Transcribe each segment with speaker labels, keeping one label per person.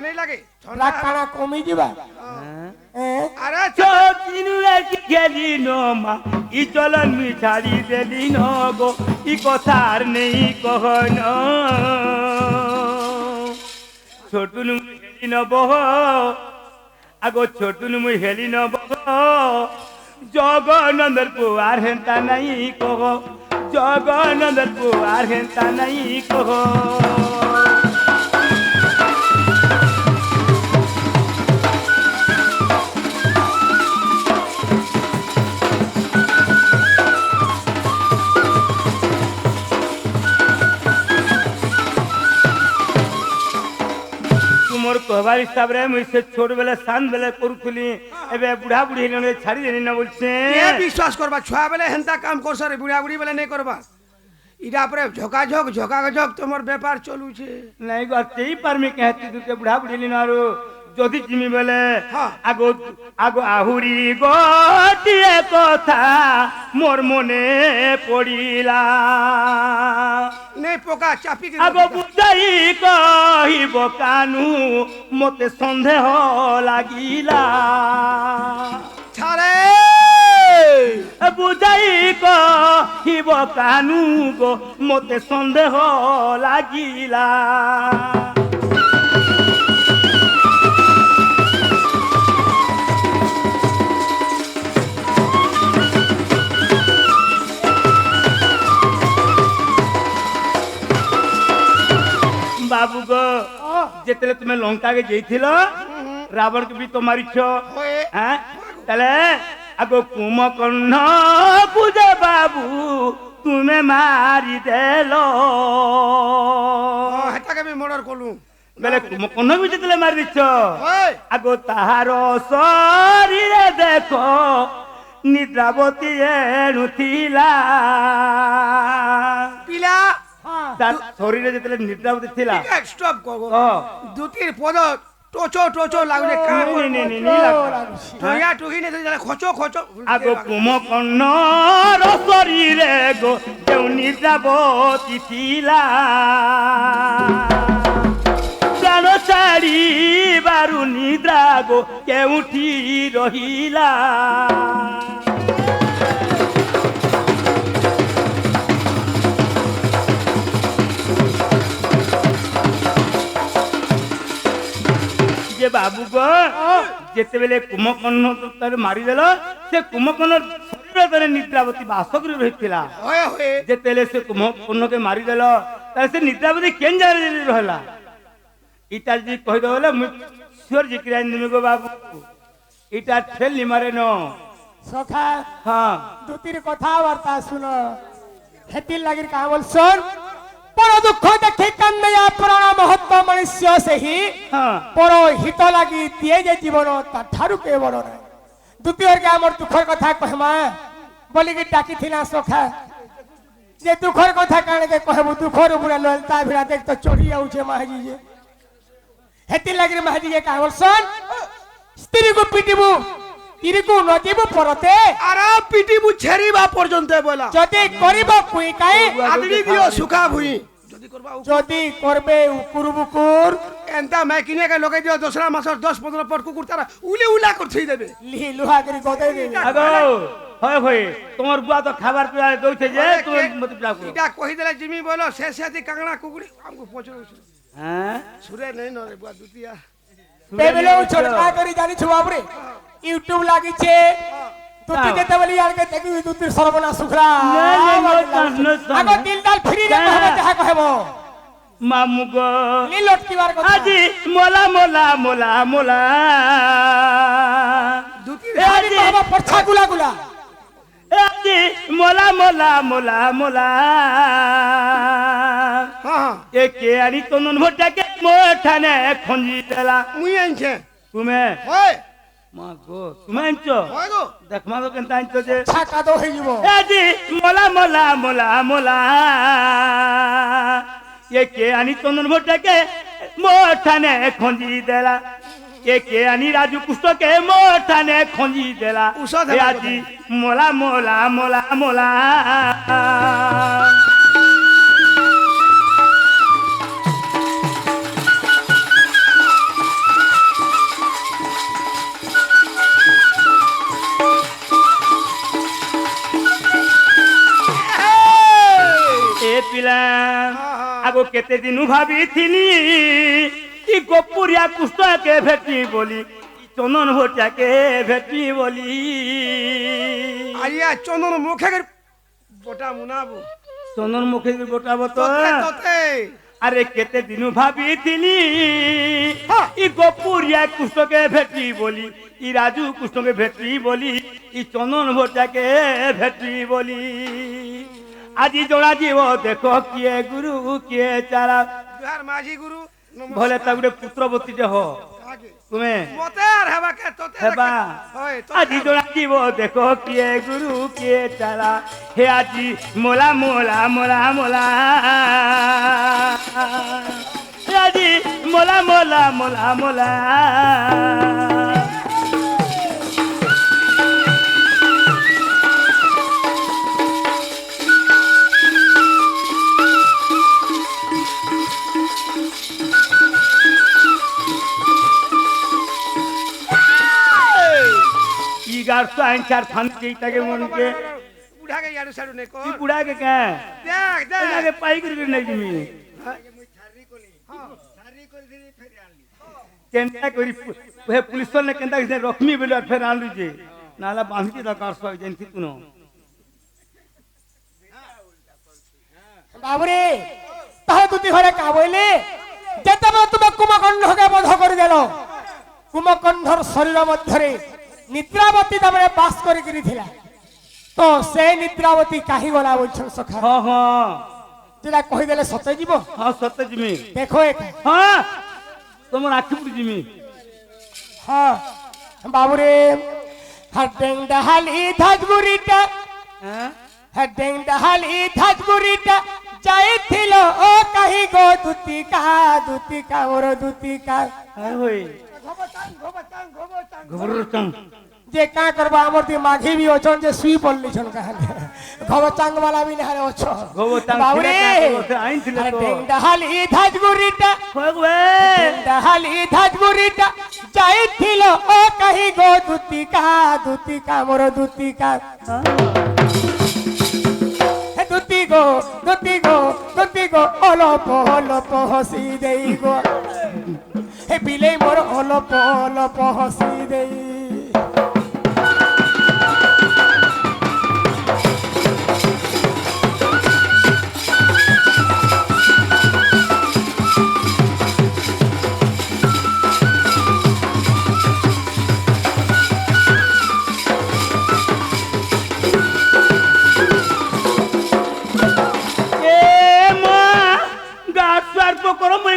Speaker 1: नहीं लगे
Speaker 2: রাগ কানা কমি যাবা
Speaker 1: अरे
Speaker 3: চকিনু কি গেলি ন মা ই চলন মি ছাড়ি দেলি ন গো ই কথার নেই কহন ছোটুনু হেলি নব আগো ছোটুনু মুই হেলি নব জগনন্দর পুয়ার হেন্তা নাই কহ জগনন্দর পুয়ার হেন্তা নাই কহ মোর কহবার হিসাবে মুই সে ছোট বেলা সান বেলা করুলি এবে বুড়া বুড়ি হেলে ছাড়ি দেনি না বলছে
Speaker 1: ये विश्वास करबा छुआ बेले हेंता काम करस रे बुढ़ा बुढ़ी बेले नहीं करबा इडा पर झोका झोक तोमर व्यापार चलू छे
Speaker 3: নাই গতেই পারমি কহতি দুকে বুড়া বুড়ি হেলি না আরো যদি জিমি বেলে
Speaker 1: হ্যাঁ।
Speaker 3: আগো আগো আহুরি গটিয়ে কথা মোর মনে পড়িলা
Speaker 1: नहीं पोका चापी के
Speaker 3: আগো বুঝাই কহিব কানু মতে সন্দেহ লাগিলা
Speaker 1: छारे
Speaker 3: বুঝাই কহিব কানু গো মতে সন্দেহ লাগিলা বাবু গো যেতেলে তুমি লঙ্কাকে যাইছিল রাবণকে বি তো মারিছ
Speaker 1: होए
Speaker 3: হ্যাঁ তাহলে আগো কুম্ভকর্ণ পূজা বাবু তুমি মারি দেল
Speaker 1: हेता के भी मर्डर कोलू
Speaker 3: বেলে কুম্ভকর্ণ বি যেতেলে মারি দিচ্ছ
Speaker 1: होए
Speaker 3: আগো তাহার শরীরে দেখো নিদ্রাবতী এণুথিলা
Speaker 1: पिला
Speaker 3: তার শরীরে যেতেলে নিদ্রাবতী ଥିଲା
Speaker 1: एक स्टॉप को
Speaker 3: ও
Speaker 1: दुतीर पद टोचो लागले का
Speaker 3: নি নি নি লাগবে
Speaker 1: टोया टोही ने जरा खोचो
Speaker 3: আগো কুম্ভকর্ণ শরীরে গো দেউ নিদ্রাবতী ଥିଲା প্রাণ ছাড়ি বারু নিদ্রা গো কেউঠি রহিলা যে বাবু গো যেতেবেলে কুম্ভকর্ণ তার মারিদেল সে কুম্ভকর্ণ শরীরে তার নিদ্রাবতী বাস করে রহিলা
Speaker 1: होए
Speaker 3: যেতেলে সে কুম্ভকর্ণকে মারিদেল তাহলে সে নিদ্রাবতী কেন জায়গায় রহিলা ইটা যদি কহিদেব বলে মুই শিওর জিকিরাই দেবি গো বাবু ইটা ঠেলি মারে ন
Speaker 2: সখা
Speaker 3: হ্যাঁ
Speaker 2: দুতির কথাবার্তা শুনো হেতির লাগির কাহা বল শোন পর দুঃখ দেখে কান্দে প্রাণ মহত্ব মনুষ্য সেহি
Speaker 3: হ্যাঁ
Speaker 2: পর হিত লাগি দিয়ে যে জীবন তা ঠারু কে বড় না দ্বিতীয় কে আমার দুঃখের কথা কহমা বলি কি ডাকি থিনা সখা যে দুঃখের কথা কানে কে কহবু দুঃখর উপরে ললতা ভিড়া দেখ তো চড়ি যাউছে মাহাজি যে হেতি লাগি মাহাজি কে কাহা বল শোন স্ত্রী কো পিটিবু তীরে কো নদীবু পরতে
Speaker 1: अरे पीटी बु छेरीबा पर्यंत बोला
Speaker 2: যদি করিব কুই কাই
Speaker 1: आदमी दियो सुखा भुई जदी करबा
Speaker 2: যদি করবে উকুর বুকুর
Speaker 1: एंता मैं किने के लोके दियो दूसरा मासर 10-15 पट कुकुर तारा उली उला कर थई देबे
Speaker 2: লি লুহা করি গদে দেবে
Speaker 3: আগো হয় হয় তোমার বুয়া তো খাবার পিয়া দউছে যে তুমি মতে পিলা করো
Speaker 1: इटा कहि देले जिमी बोलो से कांगड़ा कुकुड़ी हमको पहुंचो
Speaker 3: হ্যাঁ
Speaker 1: सुरे नहीं न रे बुआ दुतिया
Speaker 2: টেবিলে ছোটকা করি জানিছ বাপরে ইউটিউব লাগিছে তুই যেতে বলি আর কে দেখি তুই সর্বনা সুখরা আগো দিল দাল ফ্রি রে কহবে যাহা কহব
Speaker 3: মামু গো
Speaker 2: নি লটকিবার কথা
Speaker 3: আজি মোলা মোলা মোলা মোলা
Speaker 1: दुती
Speaker 2: আরে বাবা পরছা গুলা গুলা
Speaker 3: আজি মোলা মোলা মোলা মোলা
Speaker 1: हां हां
Speaker 3: একে আনি তনন ভটাকে মোঠানে খঞ্জি দেলা
Speaker 1: मुई आंछे
Speaker 3: তুমি
Speaker 1: होय
Speaker 3: মা গো তুমি আনছো
Speaker 1: होय गो
Speaker 3: দেখমা তো কেনতা আনছো যে
Speaker 2: ছাকা দো হই যাব
Speaker 3: আজি মোলা মোলা মোলা মোলা একে আনি তনন ভটাকে মোঠানে খঞ্জি দেলা একে আনি রাজু পুস্তকে মোঠানে খঞ্জি দেলা
Speaker 1: উষা
Speaker 3: এ আজি মোলা মোলা মোলা মোলা কেতে দিনু ভাবিছিলি ই গোপুরিয়া কৃষ্ণকে ভেটি বলি চন্দন ভোটাকে ভেটি বলি
Speaker 1: আইয়া চন্দন মুখে বোটা মুনাবো
Speaker 3: চন্দন মুখে গোটাবো তো
Speaker 1: তোতে তোতে
Speaker 3: আরে কেতে দিনু ভাবিছিলি ই গোপুরিয়া কৃষ্ণকে ভেটি বলি ই রাজু কৃষ্ণকে ভেটি বলি ই চন্দন ভোটাকে ভেটি বলি আজি জোড়া জীব দেখো কিয়ে গুরু কিয়ে চারা
Speaker 1: বিহার মাঝি গুরু
Speaker 3: ভলে তা গোটে পুত্রবতীতে হ
Speaker 1: আগে
Speaker 3: তুমি
Speaker 1: মতে আর হেবা কে তোতে
Speaker 3: হেবা
Speaker 1: হয়
Speaker 3: আজি জোড়া জীব দেখো কিয়ে গুরু কিয়ে চারা হে আজি মোলা মোলা মোলা মোলা হে আজি মোলা মোলা মোলা মোলা গাড়ছো আইন চার ফানকে ইটাকে মনকে
Speaker 1: বুড়াকে ইয়াড়ু সাড়ু নে কো
Speaker 3: তুই বুড়াকে কে
Speaker 1: দেখ দেখ
Speaker 3: এটাকে পাই করে নাই তুমি কেনটা করি হে পুলিশ নে কেনটা কিছে রখমি বলে ফের আনলু যে নালা বাঁধি দা কারছো জানতি তুনো
Speaker 2: বাবুরে তাহে তুই ঘরে কাবইলে যেতবে তুমি কুমকণ্ঠকে বধ করে দেল কুমকণ্ঠর শরীর মধ্যে নিদ্রাবতী তামরে বাস করে গিরিথিলা তো সেই নিদ্রাবতী কাহি গলা বলছেন সখা
Speaker 3: হ্যাঁ হ্যাঁ
Speaker 2: যেটা কহিদেলে সতে যাব
Speaker 3: হ্যাঁ সত্য জিমি
Speaker 2: দেখো এটা
Speaker 3: হ্যাঁ তোমার আখি পুরি জিমি
Speaker 2: হ্যাঁ বাবুরে হাডেং ডাহালি ধাজগুড়িটা
Speaker 3: হ্যাঁ
Speaker 2: হাডেং ডাহালি ধাজগুড়িটা যাইছিল ও কাহি গো দুতিকা ওর দুতিকা
Speaker 3: হ্যাঁ হই ঘবর চং
Speaker 2: যে কা করবা আমার দি মাঘি বি অছন যে সুই পড়লি ছন কাহালে ঘব চাং वाला বি নারে অছ
Speaker 3: ঘব চাং
Speaker 2: বাবুরে
Speaker 3: আইন ছিল তো
Speaker 2: ডাহালি ধাজগুড়িটা
Speaker 3: হয় গো
Speaker 2: ডাহালি ধাজগুড়িটা যাইছিল ও কাহি গো দুতিকা মোর দুতিকা হে দুতি গো অলপ হসি দেই গো হে বিলেই মোর অলপ হসি দেই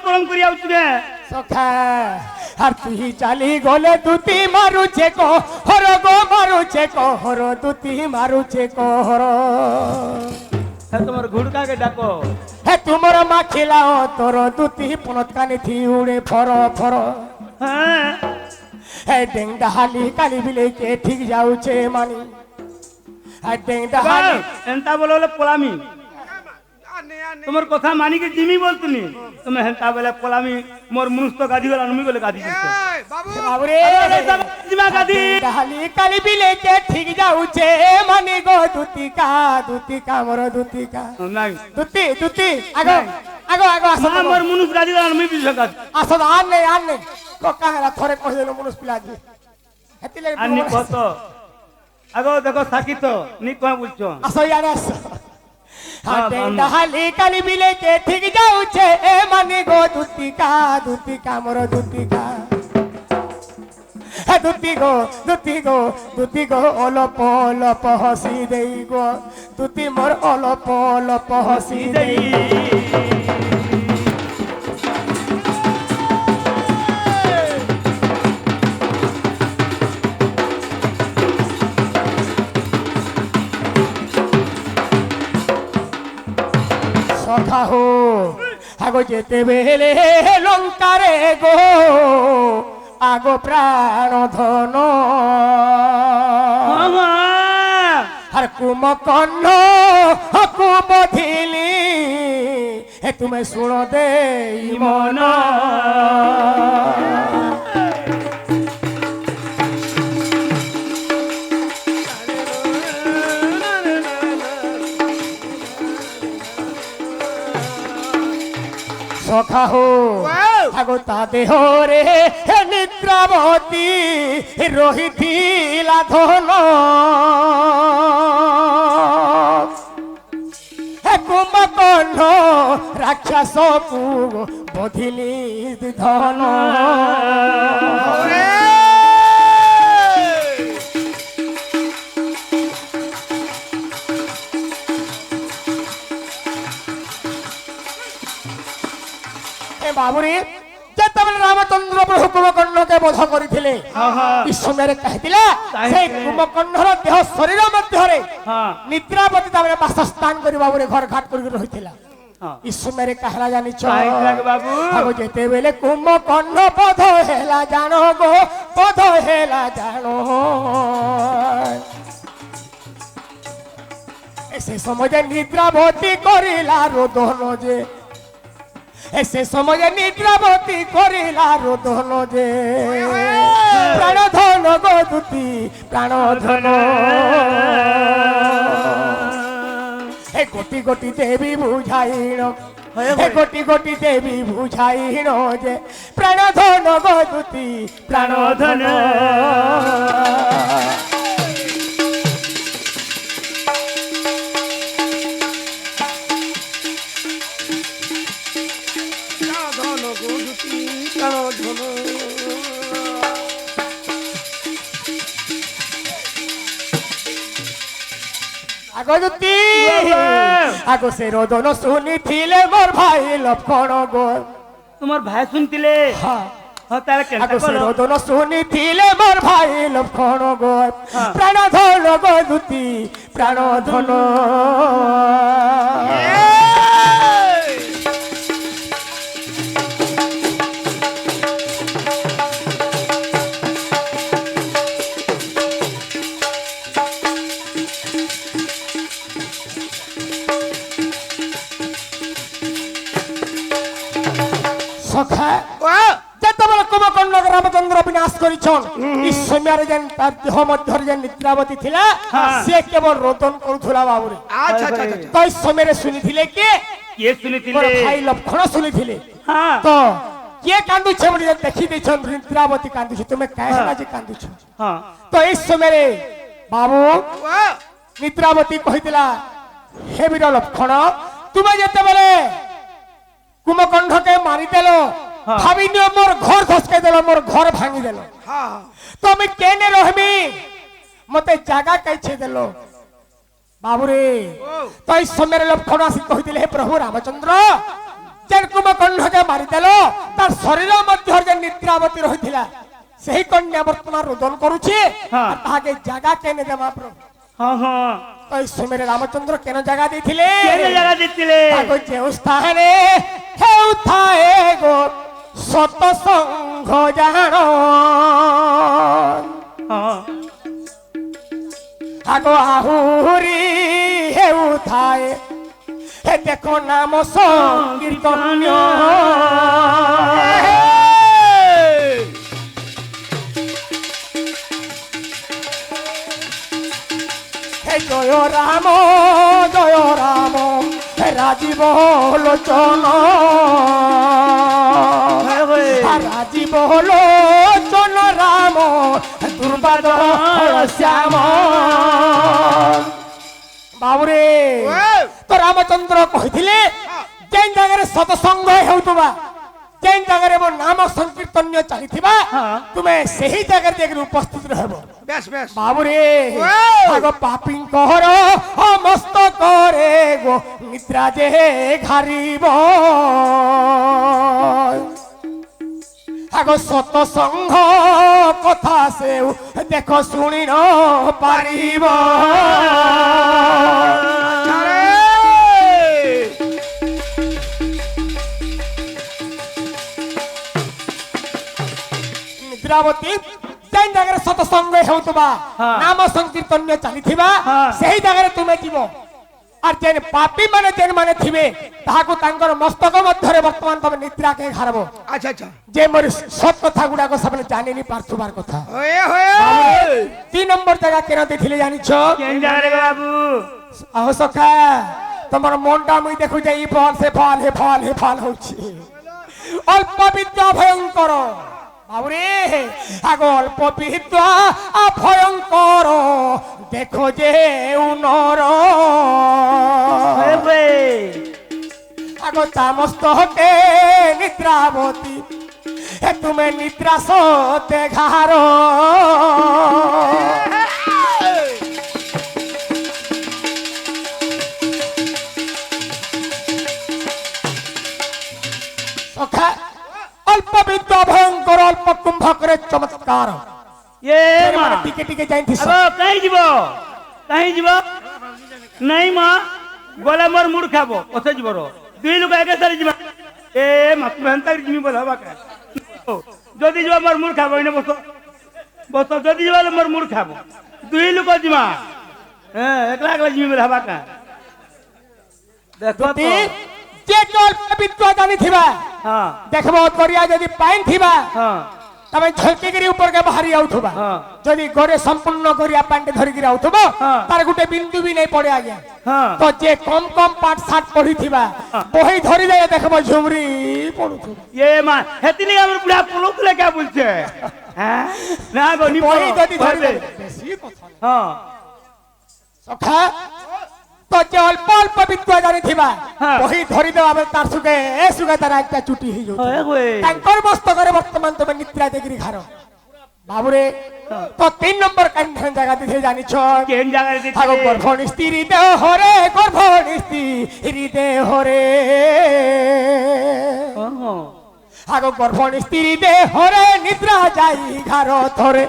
Speaker 3: করম করি আউছ রে
Speaker 2: সখা আর তুই চালি গলে দুতি মারুছে হর গো মারুছে হর দুতি মারুছে হর
Speaker 3: হ্যাঁ তোমার ঘুড়কাকে ডাকো
Speaker 2: হে তুমর মাখিলাও তোর দুতি পুনত কানি থি উড়ে ফর
Speaker 3: হ্যাঁ
Speaker 2: হে ডেং ডাহালি কালি বিলে কে ঠিক যাউছে মানি হে ডেং ডাহালি
Speaker 3: এন্তা বলে বলে পোলামি
Speaker 1: আনে আনে
Speaker 3: তোমার কথা মানি কি জিমি বলতুনি তুমি হেন্তা বলে পোলামি মোর মনুষ্য গাদি গলা নুমি বলে গাদি দিছো
Speaker 1: এই বাবু
Speaker 2: বাবুরে
Speaker 3: জিমা গাদি
Speaker 2: ডাহালি কালি বিলে কে ঠিক যাউছে মানি গো দুতিকা মোর দুতিকা
Speaker 3: নাই
Speaker 2: দুতি আগো আসো
Speaker 3: মা মোর মনুষ্য গাদি গলা নুমি বিছো গাদি
Speaker 2: আসো আন নে কোকা হেলা থরে কহিদেলো মনুষ পিলাজি হেতি লাগে
Speaker 3: আনি কত আগো দেখো সাকিত নি কই বুঝছো
Speaker 2: আসো ইয়ারে আসো হাতে ডাহালি কালি বিলে কে ঠিক যাউছে এ মানে গো দুতিকা মোর দুতিকা হে দুতি গো অলপ হসি দেই গো দুতি মোর অলপ হসি দেই সখা হো আগো যেতে বেলে লঙ্কারে গো আগো প্রাণ ধন আর কুমকর্ণ কুমধিলি হে তুমি শুণ দেই মন সখা হো আগো তা দেহরে নিদ্রাবতী রহিথিলা ধন কুম্ভকর্ণ রাক্ষসকু বধিলি ধন বাবুরে যেତେବେଳେ ରାମଚନ୍ଦ୍ର ପ୍ରଭୁ କୁମ୍ଭକର୍ଣ୍ଣକେ ବଧ କରିଥିଲେ ଏ ସମୟରେ କହିଥିଲା ସେ କୁମ୍ଭକର୍ଣ୍ଣର ଦେହ ଶରୀର ମଧ୍ୟରେ ନିଦ୍ରାବତୀ ତାପରେ ବାସସ୍ଥାନ କରି ବାବୁରେ ଘର ଘାଟ କରିକି ରହିଥିଲା ଏ ସମୟରେ କାହଲା ଜାଣିଛ ଆଉ ଯେତେବେଳେ କୁମ୍ଭକର୍ଣ୍ଣ ବଧ ହେଲା ଜାଣ ଗୋ ବଧ ହେଲା ଜାଣ ସେ ସମୟରେ ନିଦ୍ରାବତୀ କରିଲା ରୋଦନ ଯେ এসে সময় নিদ্রাবতী করিলা রোদন যে প্রাণধন গদুতি প্রাণধন হে কোটি কোটি দেবী বুঝাইণ হে কোটি কোটি দেবী বুঝাইণ যে প্রাণধন গদুতি প্রাণধন আগজতি আগো সে রোদন শুনিছিলে মোর ভাই লক্ষণ গো
Speaker 3: তোমার ভাই শুনতিলে তার
Speaker 2: আগো সে রোদন শুনিছিলে মোর ভাই লক্ষণ গো প্রাণধন গদুতি প্রাণধন যেତେବେଳେ କୁମ୍ଭକର୍ଣ୍ଣ ରାମଚନ୍ଦ୍ର ବିନାଶ କରିଛନ୍ ଇ ସମୟରେ ଯେନ୍ ତାର ଦେହ ମଧ୍ୟରେ ଯେନ୍ ନିଦ୍ରାବତୀ ଥିଲା ସେ କେବଳ ରୋଦନ କରୁଥିଲା ବାବୁରେ ତ ଇ ସମୟରେ ଶୁଣିଥିଲେ କିଏ ଭାଇ ଲକ୍ଷଣ ଶୁଣିଥିଲେ ତ କିଏ କାନ୍ଦୁଛେ ବୋଲି ଦେଖି ଦେଇଛନ୍ ନିଦ୍ରାବତୀ କାନ୍ଦୁଛି ତୁମେ କାହିଁ ହେଲା ଯେ କାନ୍ଦୁଛ ତ ଏଇ ସମୟରେ ବାବୁ ନିଦ୍ରାବତୀ କହିଥିଲା ହେ ବୀର ଲକ୍ଷଣ ତୁମେ ଯେତେବେଳେ কুম্ভকর্ণকে মারিদেল ভাবিনি মোর ঘর ধসকে দেল মোর ঘর ভাঙি দেল তো আমি কেনে রহমি মতে জায়গা কাইছে দেল বাবুরে তো এই সময়ের লক্ষণ আসি কহিলে হে প্রভু রামচন্দ্র যে কুম্ভকর্ণকে মারিদেল তার শরীর মধ্যে যে নিদ্রাবতী রহিলা সেই কন্যা বর্তমান রোদন করুছি তাহাকে জায়গা কেনে দেবা প্রভু তো এই সময়ের রামচন্দ্র কেন জায়গা দিয়েছিলে যে স্থানে হেউথায়ে গো সতসঙ্গ জান আগো আহুরি হেউথায়ে হে দেখো নাম সংকীর্তন জয় রাম রাজীব লোচন রাজীব লোচন রাম দুর্বাদ শ্যাম বাবুরে তো রামচন্দ্র কহিলে যে জায়গায় সৎসঙ্গ হেউথবা যে জায়গায় মো নাম সংকীর্তন চালিথিবা তুমি সেই জায়গায় দেখি উপস্থিত রহব
Speaker 1: বেশ বেশ
Speaker 2: বাবুরে আগো পাপিঙ্কর মস্তকরে গো নিদ্রা যে ঘারিব আগো সৎসঙ্গ কথা সেও দেখো শুনি ন পারিব নিদ্রাবতী যেই জায়গায় সৎসঙ্গ হেউথবা নাম সংকীর্তন চালিথিবা সেই জায়গায় তুমি যাব আর যেন পাপী মানে যেন মানে থিবে তাহাকু তাঙ্কর মস্তক মধ্যরে বর্তমান তুমি নিদ্রাকে ঘারব
Speaker 1: আচ্ছা আচ্ছা
Speaker 2: যে মোর সৎ কথা গুড়াক সবলে জানিনি পার্থবার কথা
Speaker 1: হয়ে হয়ে
Speaker 2: 3 নম্বর জায়গা কেন দেখিলে জানিছ
Speaker 3: কেন জানে বাবু
Speaker 2: আহ সখা তোমার মনটা মুই দেখু যে ই ফল সে ফল হে ফল হে ফল হচ্ছে অল্প বিদ্যা ভয়ঙ্কর বাবুরে আগ অল্প বিদ্যা ভয়ঙ্কর দেখো যে উনর আগ তামস্ত হতে নিদ্রাবতী তুমি নিদ্রা সতে ঘার অল্প বিদ্যা ভয়ঙ্কর অল্প কুম্ভকরে চমৎকার
Speaker 3: এ মা
Speaker 2: টিকে টিকে যাইছিস
Speaker 3: কাই যাব নাই মা গলা মোর মুড় খাব পথে যাব দুই লোক একে সারি যাব এ মা তুমি হেন্তা জিমি বল হবা কা যদি যাব মোর মুড় খাব না বস যদি যাব মোর মুড় খাব দুই লোক জিমা হ্যাঁ একলা একলা জিমি বল হবা কা দেখো তো
Speaker 2: যে অল্প বিদ্যা জানিথিবা
Speaker 3: হ্যাঁ
Speaker 2: দেখব দরিয়া যদি পাইন থিবা
Speaker 3: হ্যাঁ
Speaker 2: তবে ঝলকিগিরি উপর কে বাহারি আউথবা
Speaker 3: হ্যাঁ।
Speaker 2: যদি গরে সম্পূর্ণ গরিয়া পান্ডে ধরিগিরি আউথবা
Speaker 3: হ্যাঁ।
Speaker 2: তার গুটে বিন্দু বি নাই পড়ে আগে
Speaker 3: হ্যাঁ
Speaker 2: তো যে কম কম পাঠ সাত পড়িথিবা বহি ধরি দেয় দেখব ঝুমরি পড়ুথবা
Speaker 3: এ মা হেতিনি আমার বুড়া পলুতলে কে বলছে হ্যাঁ না গো নি
Speaker 2: বহি যদি ধরি দেয় বেশি কথা না।
Speaker 3: হ্যাঁ
Speaker 2: সখা তো যে অল্প অল্প বিদ্যা জানিথিবা
Speaker 3: হ্যাঁ।
Speaker 2: বহি ধরি দেওয়া তার সুগে এ সুগে তার একটা চুটি হয়ে যাচ্ছে
Speaker 3: হয় গো
Speaker 2: তাঙ্কর মস্তকরে বর্তমান তুমি নিদ্রা দেগিরি ঘার বাবুরে তো 3 নম্বর কান্ধান জায়গা দিতে জানিছ
Speaker 3: কেন জায়গায় দিতে
Speaker 2: আগো গর্ভণী স্ত্রী দেহ হরে গর্ভণী স্ত্রী দেহ হরে আগো গর্ভণী স্ত্রী দেহ হরে নিদ্রা যাই ঘার ধরে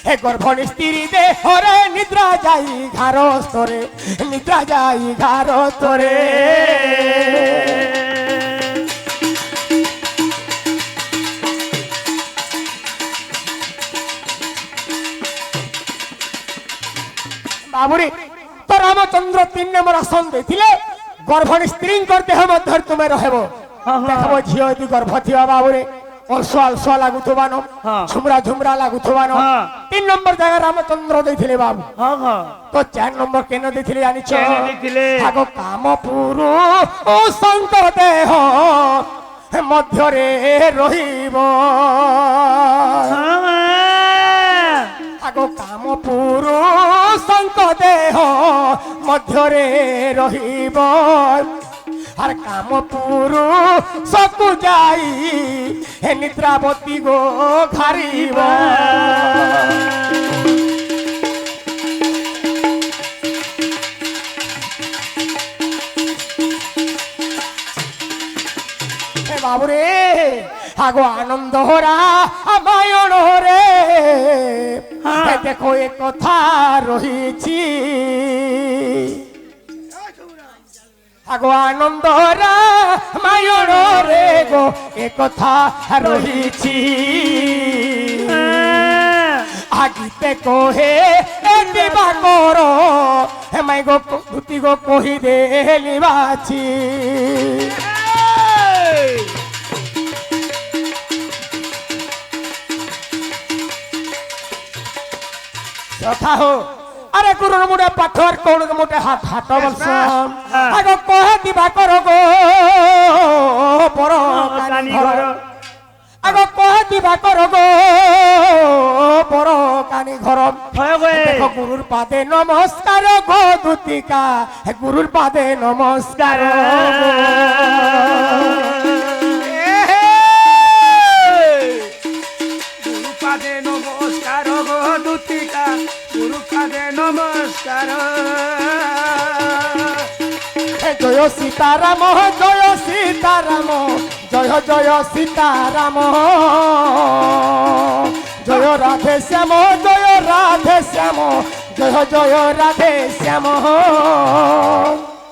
Speaker 2: হে গর্ভণী স্ত্রী দেহ হরে নিদ্রা যাই ঘার স্তরে নিদ্রা যাই ঘার স্তরে বাবুরে তো রামচন্দ্র 3 নম্বর আসন দিলে গর্ভণী স্ত্রীঙ্কর দেহ মধ্যে তুমি রহব দেখব ঝিও যদি গর্ভ থিবা বাবুরে অলসুয়া অলসুয়া লাগুথবান ঝুমরা ঝুমরা লাগুথবান 3 নম্বর জায়গা রামচন্দ্র দিলে বাবু
Speaker 3: হ্যাঁ হ্যাঁ
Speaker 2: তো 4 নম্বর কেন দিলে জানিছ
Speaker 3: কেন দিছিলে?
Speaker 2: আগো কামপুরু ও শঙ্ক দেহ মধ্যরে রহিব আগো কামপুরু শঙ্ক দেহ মধ্যরে রহিব আর কামপুরু সকু যাই হে নিদ্রাবতী গো ঘারিব হে বাবুরে আগো আনন্দ হরা আমায়ণ রে হে দেখো এ কথা রহিছি আগো আনন্দ হরা মায়ণ রে গো এ কথা রহিছি আগিতে কোহে এ দিবা কর হে মাই গো ধুতি গো কহি দে লিবাছি কথা হো আরে গুরুর মুড়ে পাথর কোড়ের মুড়ে হাত হাত বলছম আগো কহে দিবা কর গো পর কানি ঘর আগো কহে দিবা কর গো পর কানি ঘর দেখো গুরুর পাদে নমস্কার গো দুতিকা হে গুরুর পাদে নমস্কার
Speaker 1: গুরু পাদে নমস্কার গো দুতিকা গুরু পাদে নমস্কার
Speaker 2: জয় সীতারাম জয় সীতারাম জয় জয় সীতারাম জয় রাধে শ্যাম জয় রাধে শ্যাম জয় জয় রাধে শ্যাম